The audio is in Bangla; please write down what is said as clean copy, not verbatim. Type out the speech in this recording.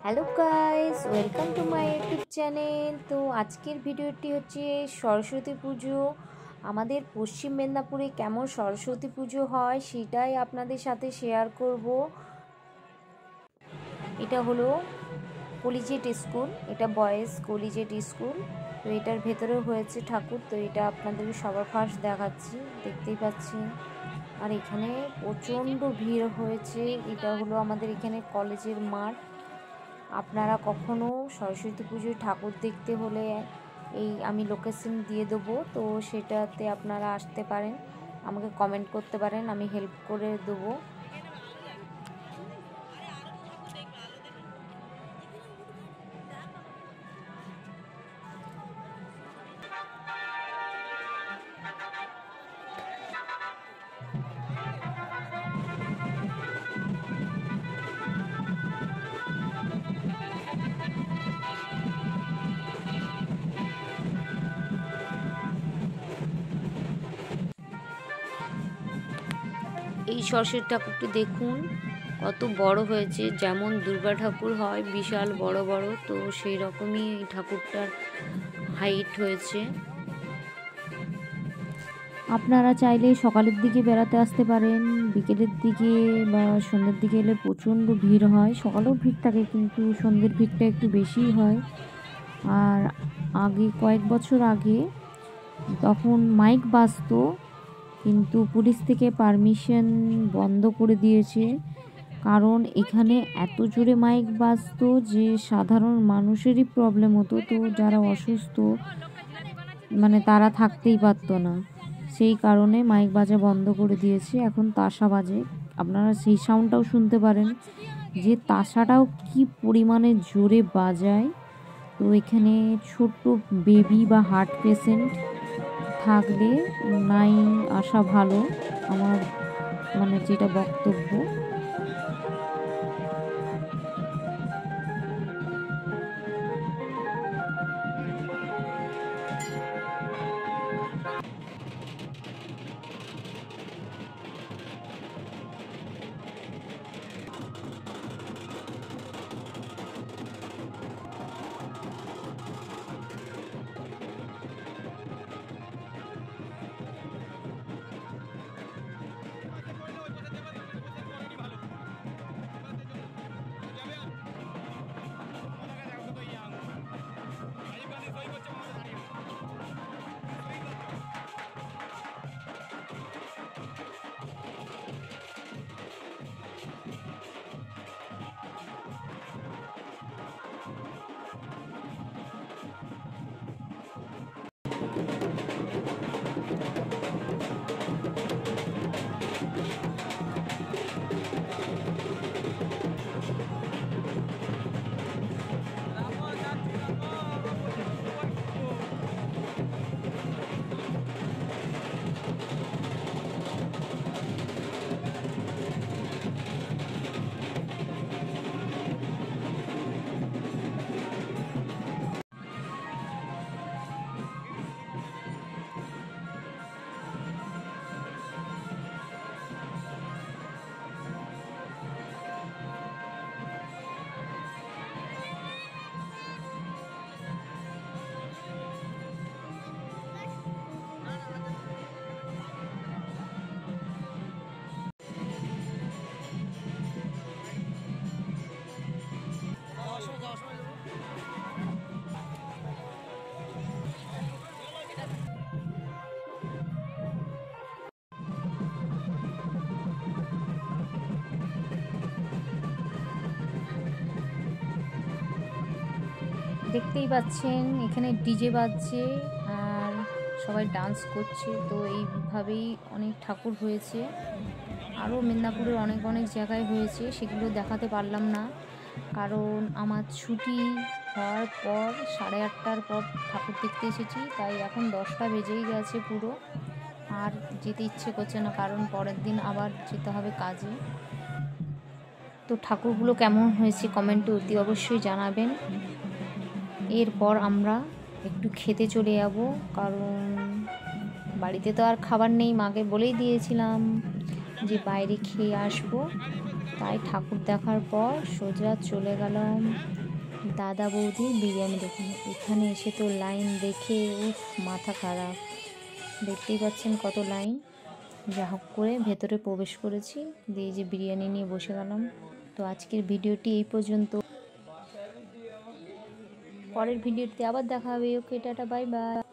Hello guys, welcome to my YouTube channel. তো আজকের ভিডিওটি হচ্ছে সরস্বতী পুজো। আমাদের পশ্চিম মেদিনীপুরে কেমন সরস্বতী পুজো হয় সেটাই আপনাদের সাথে শেয়ার করব। এটা হলো কলিজিয়েট স্কুল, এটা বয়েজ কলিজিয়েট স্কুল। তো এটার ভেতরে হয়েছে ঠাকুর, তো এটা আপনাদের সবার ফার্স্ট দেখাচ্ছি, দেখতেই পাচ্ছেন। আর এখানে প্রচণ্ড ভিড় হয়েছে। এটা হলো আমাদের এখানে কলেজের মাঠ। আপনারা কখনো সরস্বতী পুজোয় ঠাকুর দেখতে হলে আমি লোকেশন দিয়ে দেবো, তো সেটাতে আপনারা আসতে পারেন, আমাকে কমেন্ট করতে পারেন, আমি হেল্প করে দেবো। এই সরস্বতী ঠাকুরটি দেখুন কত বড় হয়েছে, যেমন দুর্গা ঠাকুর হয় বিশাল বড় বড়, তো সেই রকমই এই ঠাকুরটার হাইট হয়েছে। আপনারা চাইলে সকালের দিকে বেড়াতে আসতে পারেন, বিকেলের দিকে বা সন্ধ্যের দিকে এলে প্রচণ্ড ভিড় হয়। সকালেও ভিড় থাকে কিন্তু সন্ধ্যের ভিড়টা একটু বেশিই হয়। আর আগে কয়েক বছর আগে তখন মাইক বাজতো, কিন্তু পুলিশ থেকে পারমিশন বন্ধ করে দিয়েছে, কারণ এখানে এত জোরে মাইক বাজতো যে সাধারণ মানুষেরই প্রবলেম হতো। তো যারা অসুস্থ তারা থাকতেই পারতো না, সেই কারণে মাইক বাজা বন্ধ করে দিয়েছে। এখন তাসা বাজে, আপনারা সেই সাউন্ডটাও শুনতে পারেন যে তাসাটাও কি পরিমাণে জোরে বাজায়। তো এখানে ছোট্ট বেবি বা হার্ট পেশেন্ট থাকলে নাই আসা ভালো, আমার যেটা বক্তব্য। দেখতেই পাচ্ছেন এখানে ডিজে বাজছে আর সবাই ডান্স করছে। তো এইভাবেই অনেক ঠাকুর হয়েছে, আরও মেদিনীপুরের অনেক অনেক জায়গায় হয়েছে, সেগুলো দেখাতে পারলাম না কারণ আমার ছুটি হওয়ার পর 8:30টার পর ঠাকুর দেখতে এসেছি, তাই এখন 10টা বেজেই গেছে পুরো। আর যেতে ইচ্ছে করছে না কারণ পরের দিন আবার যেতে হবে কাজে। তো ঠাকুরগুলো কেমন হয়েছে কমেন্টে অতি অবশ্যই জানাবেন। এরপর আমরা একটু খেতে চলে যাব, কারণ বাড়িতে তো আর খাবার নেই, মাকে বলেই দিয়েছিলাম যে বাইরে খেয়ে আসবো, তাই ঠাকুর দেখার পর সোজা চলে গেলাম দাদা বৌদির বিরিয়ানি দোকানে। এখানে এসে তো লাইন দেখে উফ মাথা খারাপ, দেখতেই পাচ্ছেন কত লাইন। যা হোক করে ভেতরে প্রবেশ করেছি, দিয়ে যে বিরিয়ানি নিয়ে বসে গেলাম। তো আজকের ভিডিওটি এই পর্যন্ত, পরের ভিডিওতে আবার দেখা হবে। ওকে টাটা, বাই বাই।